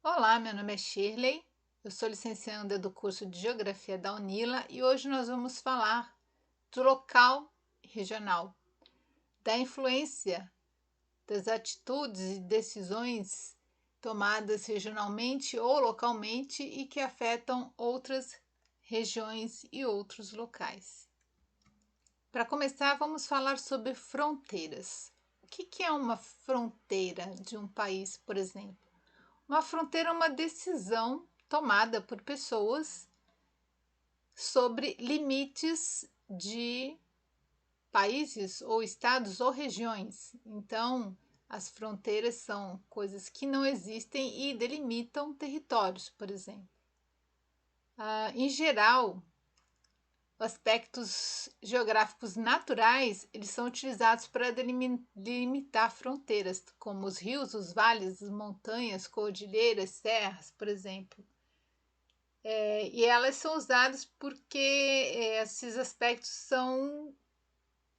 Olá, meu nome é Shirley, eu sou licencianda do curso de Geografia da Unila e hoje nós vamos falar do local regional, da influência das atitudes e decisões tomadas regionalmente ou localmente e que afetam outras regiões e outros locais. Para começar, vamos falar sobre fronteiras. O que é uma fronteira de um país, por exemplo? Uma fronteira é uma decisão tomada por pessoas sobre limites de países ou estados ou regiões. Então, as fronteiras são coisas que não existem e delimitam territórios, por exemplo. Em geral, aspectos geográficos naturais, eles são utilizados para delimitar fronteiras, como os rios, os vales, as montanhas, cordilheiras, serras, por exemplo. E elas são usadas porque esses aspectos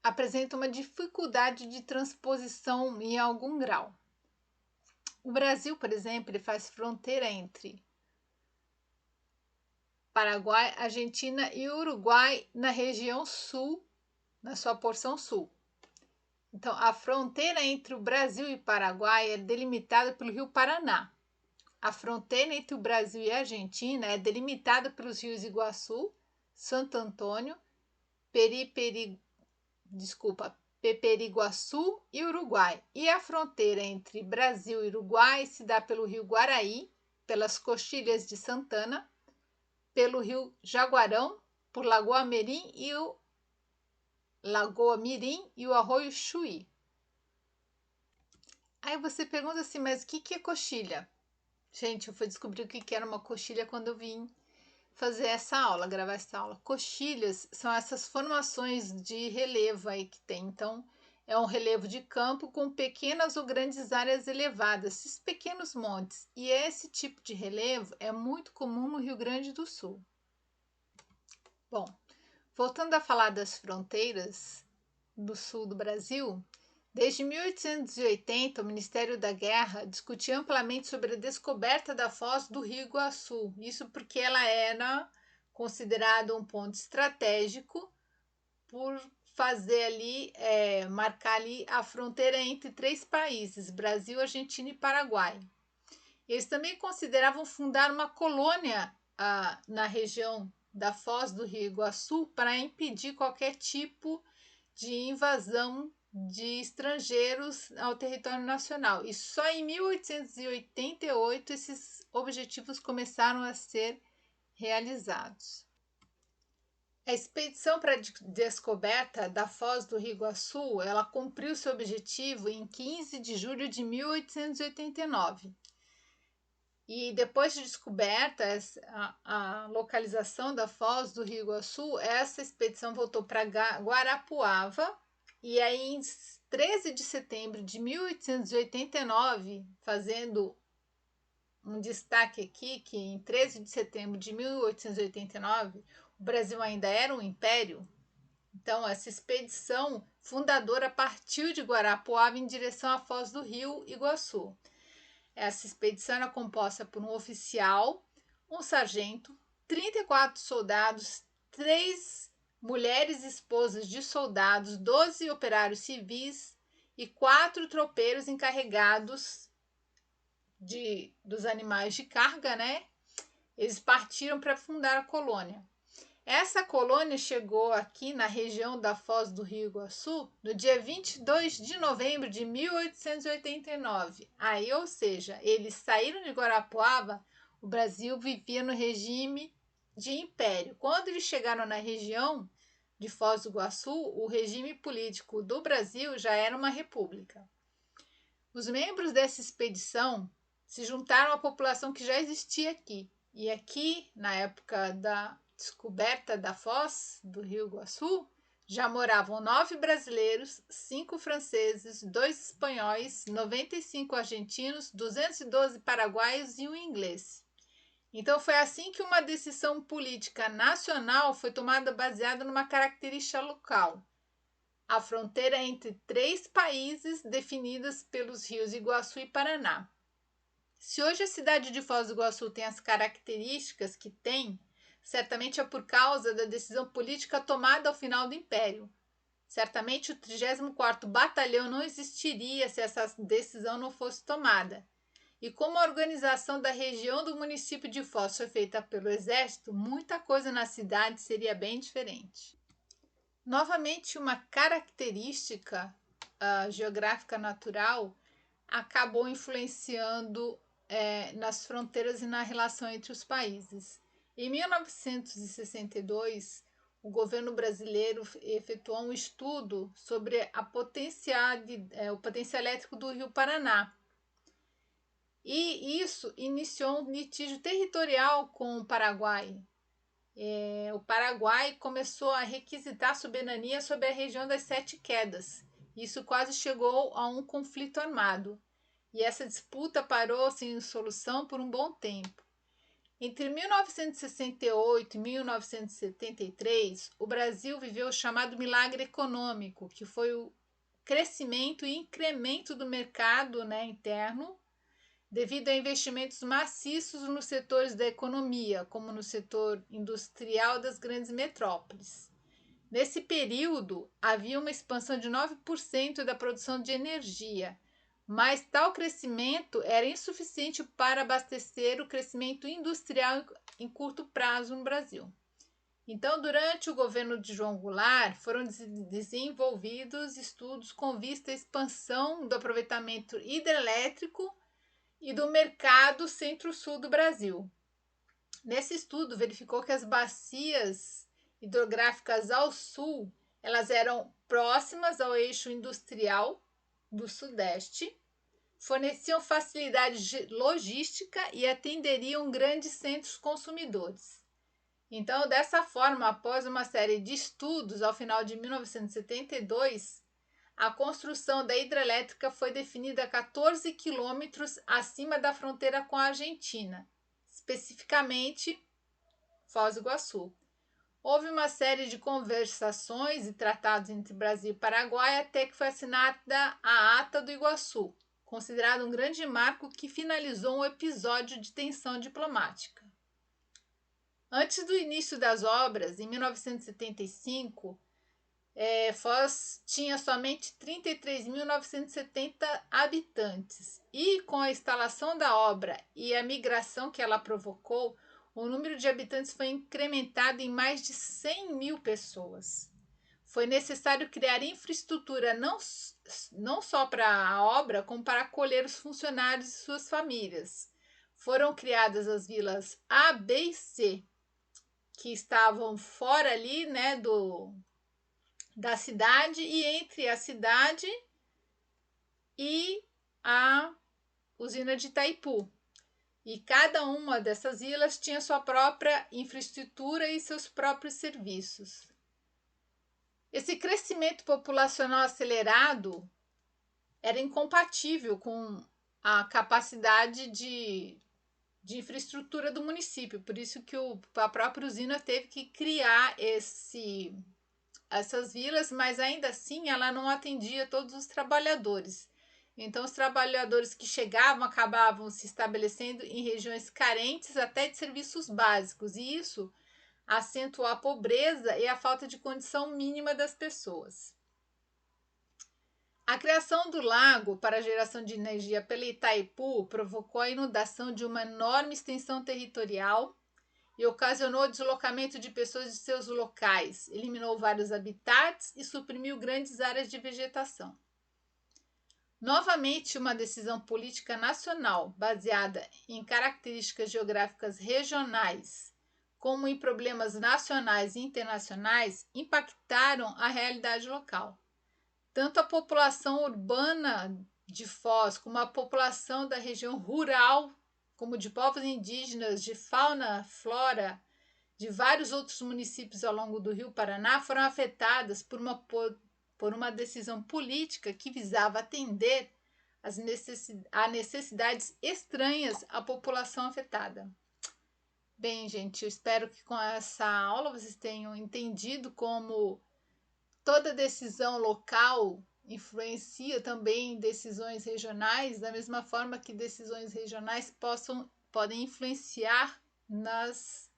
apresentam uma dificuldade de transposição em algum grau. O Brasil, por exemplo, ele faz fronteira entre Paraguai, Argentina e Uruguai na região sul, na sua porção sul. Então, a fronteira entre o Brasil e o Paraguai é delimitada pelo Rio Paraná. A fronteira entre o Brasil e a Argentina é delimitada pelos rios Iguaçu, Santo Antônio, Peperiguaçu e Uruguai. E a fronteira entre Brasil e Uruguai se dá pelo rio Guaraí, pelas Coxilhas de Santana, pelo rio Jaguarão, por Lagoa Mirim e o Arroio Chuí. Aí você pergunta assim, mas o que é coxilha? Gente, eu fui descobrir o que era uma coxilha quando eu vim fazer essa aula, gravar essa aula. Coxilhas são essas formações de relevo aí que tem. Então, é um relevo de campo com pequenas ou grandes áreas elevadas, esses pequenos montes. E esse tipo de relevo é muito comum no Rio Grande do Sul. Bom, voltando a falar das fronteiras do sul do Brasil, desde 1880, o Ministério da Guerra discutia amplamente sobre a descoberta da foz do Rio Iguaçu. Isso porque ela era considerada um ponto estratégico por fazer ali, marcar ali a fronteira entre três países, Brasil, Argentina e Paraguai. Eles também consideravam fundar uma colônia na região da foz do Rio Iguaçu para impedir qualquer tipo de invasão de estrangeiros ao território nacional. E só em 1888 esses objetivos começaram a ser realizados. A expedição para a descoberta da foz do Rio Iguaçu, ela cumpriu seu objetivo em 15 de julho de 1889. E depois de descoberta a localização da foz do Rio Iguaçu, essa expedição voltou para Guarapuava e aí em 13 de setembro de 1889, fazendo um destaque aqui que em 13 de setembro de 1889 o Brasil ainda era um império. Então essa expedição fundadora partiu de Guarapuava em direção à foz do Rio Iguaçu. Essa expedição era composta por um oficial, um sargento, 34 soldados, 3 mulheres esposas de soldados, 12 operários civis e 4 tropeiros encarregados dos animais de carga, né? Eles partiram para fundar a colônia. Essa colônia chegou aqui na região da Foz do Rio Iguaçu no dia 22 de novembro de 1889. Aí, ou seja, eles saíram de Guarapuava, o Brasil vivia no regime de império. Quando eles chegaram na região de Foz do Iguaçu, o regime político do Brasil já era uma república. Os membros dessa expedição se juntaram à população que já existia aqui. E aqui, na época da descoberta da foz do Rio Iguaçu, já moravam 9 brasileiros, 5 franceses, 2 espanhóis, 95 argentinos, 212 paraguaios e um inglês. Então foi assim que uma decisão política nacional foi tomada baseada numa característica local. A fronteira entre 3 países definidas pelos rios Iguaçu e Paraná. Se hoje a cidade de Foz do Iguaçu tem as características que tem, certamente é por causa da decisão política tomada ao final do Império. Certamente o 34º Batalhão não existiria se essa decisão não fosse tomada. E como a organização da região do município de Foz foi feita pelo Exército, muita coisa na cidade seria bem diferente. Novamente, uma característica geográfica natural acabou influenciando nas fronteiras e na relação entre os países. Em 1962, o governo brasileiro efetuou um estudo sobre o potencial elétrico do Rio Paraná. E isso iniciou um litígio territorial com o Paraguai. O Paraguai começou a requisitar soberania sobre a região das Sete Quedas. Isso quase chegou a um conflito armado. E essa disputa parou sem solução por um bom tempo. Entre 1968 e 1973, o Brasil viveu o chamado milagre econômico, que foi o crescimento e incremento do mercado interno, devido a investimentos maciços nos setores da economia, como no setor industrial das grandes metrópoles. Nesse período, havia uma expansão de 9% da produção de energia, mas tal crescimento era insuficiente para abastecer o crescimento industrial em curto prazo no Brasil. Então, durante o governo de João Goulart, foram desenvolvidos estudos com vista à expansão do aproveitamento hidrelétrico e do mercado centro-sul do Brasil. Nesse estudo, verificou que as bacias hidrográficas ao sul, elas eram próximas ao eixo industrial do Sudeste, forneciam facilidade logística e atenderiam grandes centros consumidores. Então, dessa forma, após uma série de estudos, ao final de 1972, a construção da hidrelétrica foi definida a 14 quilômetros acima da fronteira com a Argentina, especificamente Foz do Iguaçu. Houve uma série de conversações e tratados entre Brasil e Paraguai até que foi assinada a Ata do Iguaçu, considerado um grande marco que finalizou um episódio de tensão diplomática. Antes do início das obras, em 1975, Foz tinha somente 33.970 habitantes e com a instalação da obra e a migração que ela provocou, o número de habitantes foi incrementado em mais de 100 mil pessoas. Foi necessário criar infraestrutura não só para a obra, como para acolher os funcionários e suas famílias. Foram criadas as vilas A, B e C, que estavam fora ali, da cidade e entre a cidade e a usina de Itaipu. E cada uma dessas vilas tinha sua própria infraestrutura e seus próprios serviços. Esse crescimento populacional acelerado era incompatível com a capacidade de infraestrutura do município, por isso que a própria usina teve que criar essas vilas, mas ainda assim ela não atendia todos os trabalhadores. Então, os trabalhadores que chegavam acabavam se estabelecendo em regiões carentes até de serviços básicos, e isso acentuou a pobreza e a falta de condição mínima das pessoas. A criação do lago para a geração de energia pela Itaipu provocou a inundação de uma enorme extensão territorial e ocasionou o deslocamento de pessoas de seus locais, eliminou vários habitats e suprimiu grandes áreas de vegetação. Novamente, uma decisão política nacional baseada em características geográficas regionais, como em problemas nacionais e internacionais, impactaram a realidade local. Tanto a população urbana de Foz como a população da região rural, como de povos indígenas, de fauna, flora, de vários outros municípios ao longo do Rio Paraná, foram afetadas por uma decisão política que visava atender a necessidades estranhas à população afetada. Bem, gente, eu espero que com essa aula vocês tenham entendido como toda decisão local influencia também em decisões regionais, da mesma forma que decisões regionais podem influenciar nas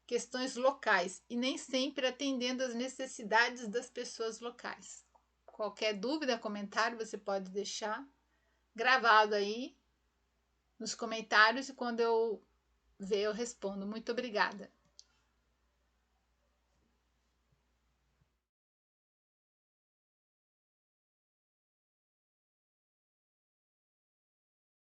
questões locais e nem sempre atendendo às necessidades das pessoas locais. Qualquer dúvida, comentário, você pode deixar gravado aí nos comentários e quando eu ver eu respondo. Muito obrigada.